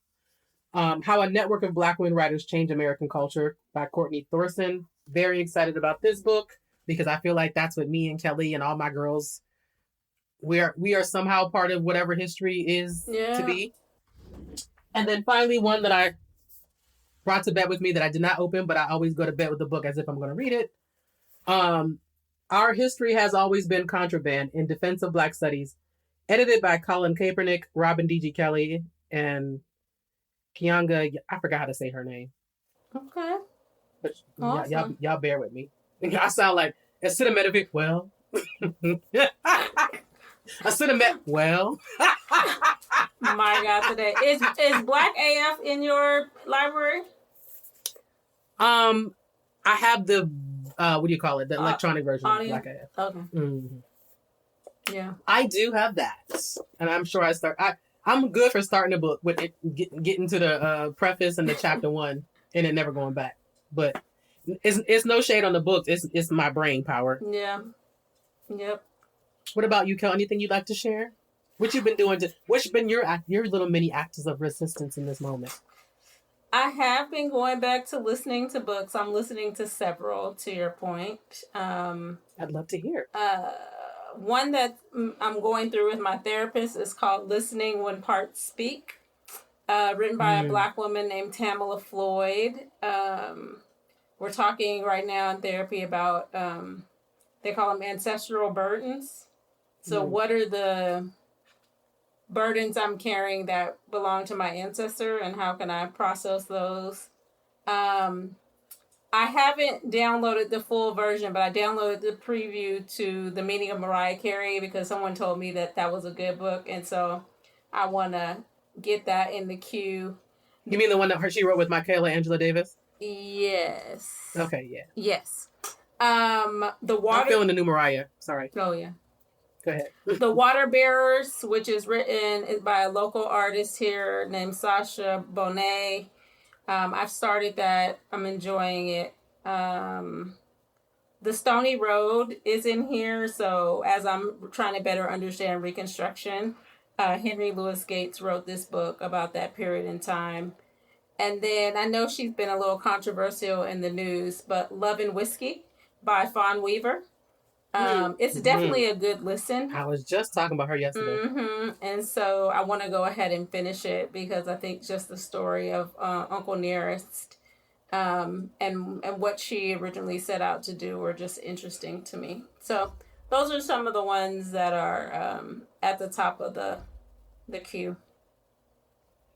How a Network of Black Women Writers Changed American Culture by Courtney Thorson. Very excited about this book because I feel like that's what me and Kelly and all my girls, we are somehow part of whatever history is to be. And then finally, one that I brought to bed with me that I did not open, but I always go to bed with the book as if I'm going to read it. Our History Has Always Been Contraband in Defense of Black Studies, edited by Colin Kaepernick, Robin D.G. Kelly, and Kianga. I forgot how to say her name. Okay. But awesome. y'all bear with me. I sound like acetaminophen. Well, acetaminophen. Well. My God, today is Black AF in your library? I have the what do you call it? The electronic version audio? of Black AF. Okay. Mm-hmm. Yeah. I do have that, and I'm sure I'm good for starting a book with it, getting to the preface and the chapter 1, and then never going back. But it's no shade on the book. It's my brain power. Yeah. Yep. What about you, Kel? Anything you'd like to share? What you've been doing? What's been your little mini acts of resistance in this moment? I have been going back to listening to books. I'm listening to several, to your point. I'd love to hear. One that I'm going through with my therapist is called Listening When Parts Speak, written by a Black woman named Tamala Floyd. We're talking right now in therapy about, they call them ancestral burdens. So what are the burdens I'm carrying that belong to my ancestor, and how can I process those? I haven't downloaded the full version, but I downloaded the preview to The Meaning of Mariah Carey because someone told me that was a good book, and so I want to get that in the queue. You mean the one that she wrote with Michaela Angela Davis? Yes. Okay, yeah. Yes. The Water... I'm feeling the new Mariah. Sorry. Oh, yeah. Go ahead. The Water Bearers, which is written by a local artist here named Sasha Bonet. I've started that. I'm enjoying it. The Stony Road is in here. So as I'm trying to better understand Reconstruction, Henry Louis Gates wrote this book about that period in time. And then I know she's been a little controversial in the news, but Love and Whiskey by Fawn Weaver. It's definitely a good listen. I was just talking about her yesterday. Mm-hmm. And so I want to go ahead and finish it because I think just the story of Uncle Nearest and what she originally set out to do were just interesting to me. So those are some of the ones that are at the top of the queue.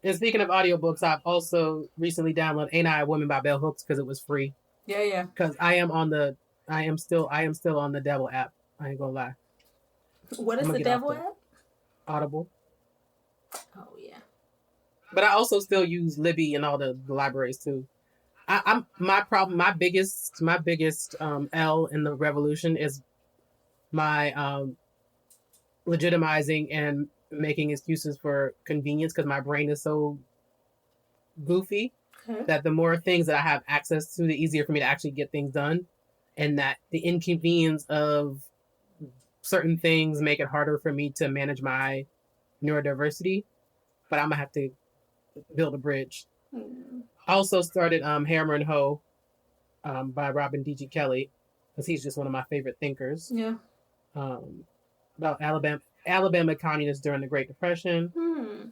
And speaking of audiobooks, I've also recently downloaded Ain't I a Woman by Bell Hooks because it was free. Yeah. Because I am still on the Devil app. I ain't gonna lie. What is the Devil app? Audible. Oh yeah. But I also still use Libby and all the libraries too. My biggest L in the revolution is my legitimizing and making excuses for convenience because my brain is so goofy that the more things that I have access to, the easier for me to actually get things done. And that the inconvenience of certain things make it harder for me to manage my neurodiversity. But I'm going to have to build a bridge. I also started Hammer and Hoe by Robin D.G. Kelly, because he's just one of my favorite thinkers. Yeah. About Alabama. Alabama communist during the Great Depression. Hmm.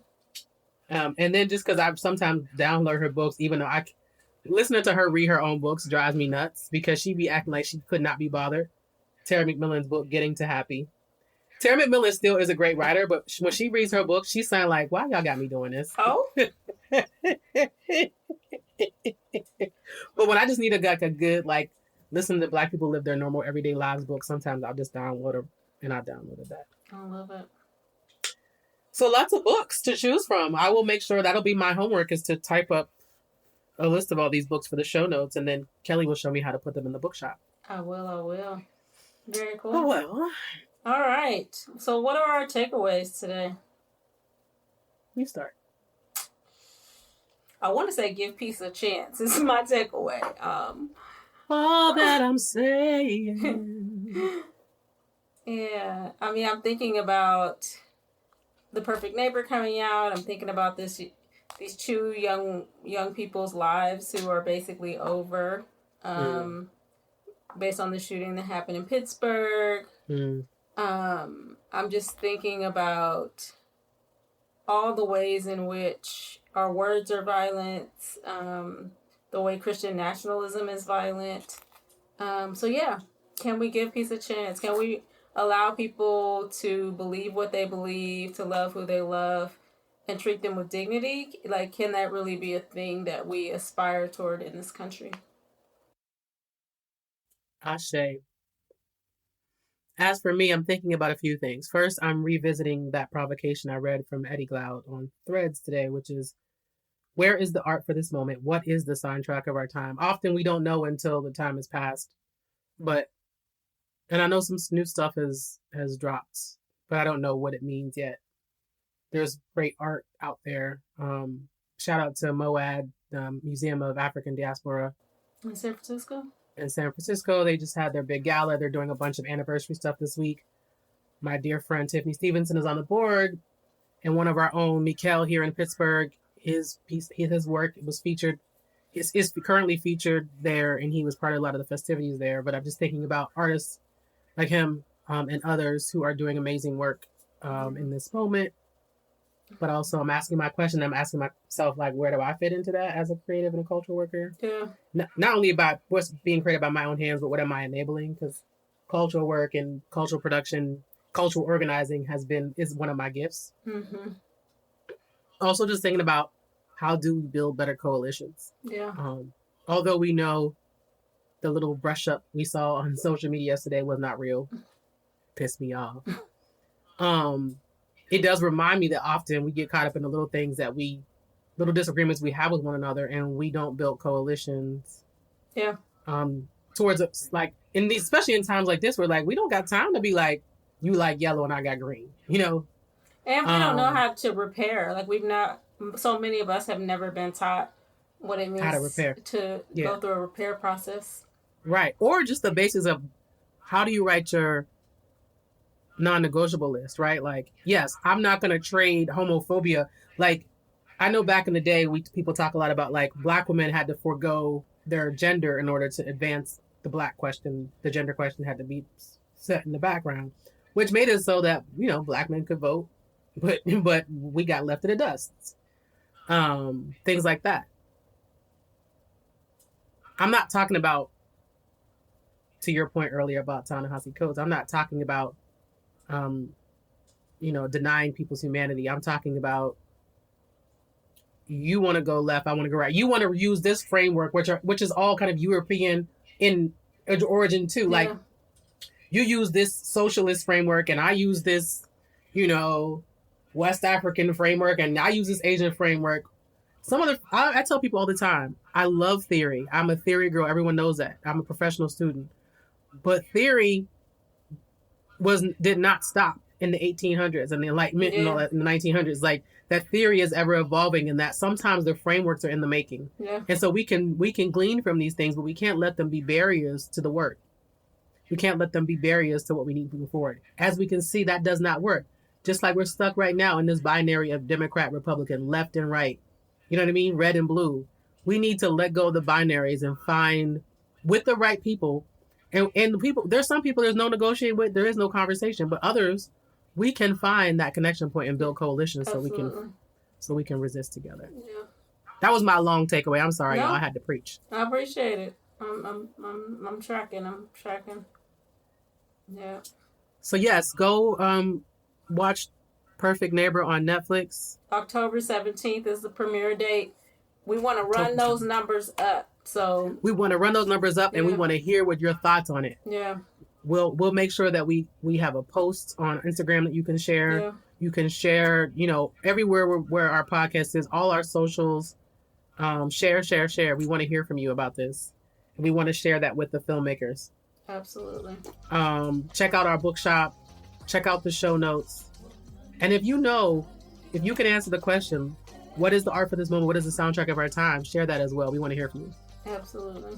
And then just because I sometimes download her books, even though listening to her read her own books drives me nuts because she be acting like she could not be bothered. Tara McMillan's book, Getting to Happy. Tara McMillan still is a great writer, but when she reads her book, she sounds like, why y'all got me doing this? Oh. But when I just need a good, like, listen to Black people live their normal everyday lives book, sometimes I'll just download her, and I downloaded that. I love it. So lots of books to choose from. I will make sure that'll be my homework is to type up a list of all these books for the show notes, and then Kelly will show me how to put them in the bookshop. I will. Very cool. Oh, well. All right. So what are our takeaways today? You start. I want to say give peace a chance. This is my takeaway. All that I'm saying. Yeah. I mean, I'm thinking about The Perfect Neighbor coming out. I'm thinking about these two young people's lives who are basically over based on the shooting that happened in Pittsburgh. I'm just thinking about all the ways in which our words are violent, the way Christian nationalism is violent. So yeah, can we give peace a chance? Can we allow people to believe what they believe, to love who they love, and treat them with dignity? Like, can that really be a thing that we aspire toward in this country? Ashe. As for me, I'm thinking about a few things. First, I'm revisiting that provocation I read from Eddie Glaude on Threads today, which is, where is the art for this moment? What is the soundtrack of our time? Often we don't know until the time has passed. And I know some new stuff has dropped, but I don't know what it means yet. There's great art out there. Shout out to MOAD, Museum of African Diaspora. In San Francisco? In San Francisco. They just had their big gala. They're doing a bunch of anniversary stuff this week. My dear friend Tiffany Stevenson is on the board. And one of our own, Mikkel, here in Pittsburgh, his work was featured, is currently featured there, and he was part of a lot of the festivities there. But I'm just thinking about artists like him and others who are doing amazing work in this moment. But also I'm asking my question, I'm asking myself, like, where do I fit into that as a creative and a cultural worker? Yeah. Not only about what's being created by my own hands, but what am I enabling? Because cultural work and cultural production, cultural organizing is one of my gifts. Mm-hmm. Also just thinking about how do we build better coalitions? Yeah. Although we know the little brush up we saw on social media yesterday was not real. Pissed me off. It does remind me that often we get caught up in the little things little disagreements we have with one another, and we don't build coalitions. Yeah. Towards like especially in times like this, where like we don't got time to be like, you like yellow and I got green, you know. And we don't know how to repair. Like so many of us have never been taught what it means how to repair, to go through a repair process. Right. Or just the basis of how do you write your non-negotiable list, right? Like, yes, I'm not going to trade homophobia. Like, I know back in the day, people talk a lot about like Black women had to forego their gender in order to advance the Black question. The gender question had to be set in the background, which made it so that, you know, Black men could vote, but we got left in the dust. Things like that. I'm not talking about, to your point earlier about Ta-Nehisi Coates, I'm not talking about denying people's humanity. I'm talking about, you want to go left, I want to go right. You want to use this framework, which is all kind of European in origin too. Yeah. Like, you use this socialist framework, and I use this, West African framework, and I use this Asian framework. I tell people all the time, I love theory. I'm a theory girl. Everyone knows that. I'm a professional student. But theory did not stop in the 1800s and the Enlightenment and all that in the 1900s. Like, that theory is ever evolving, and that sometimes the frameworks are in the making. Yeah. And so we can glean from these things, but we can't let them be barriers to the work. We can't let them be barriers to what we need moving forward. As we can see, that does not work. Just like we're stuck right now in this binary of Democrat, Republican, left and right. You know what I mean? Red and blue. We need to let go of the binaries and find, with the right people, and the people, there's some people there's no negotiating with, there is no conversation, but others, we can find that connection point and build coalitions Absolutely. so we can resist together. Yeah. That was my long takeaway. I'm sorry, No. y'all. I had to preach. I appreciate it. I'm tracking. Yeah. So yes, go watch Perfect Neighbor on Netflix. October 17th is the premiere date. We want to run those numbers up. So we want to run those numbers up, and we want to hear what your thoughts on it. Yeah. We'll make sure that we have a post on Instagram that you can share. Yeah. You can share, everywhere where our podcast is, all our socials. Share. We want to hear from you about this. And we want to share that with the filmmakers. Absolutely. Check out our bookshop. Check out the show notes. And if you can answer the question, what is the art for this moment? What is the soundtrack of our time? Share that as well. We want to hear from you. Absolutely.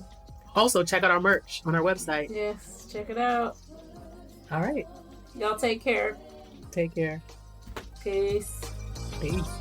Also, check out our merch on our website. Yes, check it out. All right. Y'all take care. Take care. Peace. Peace.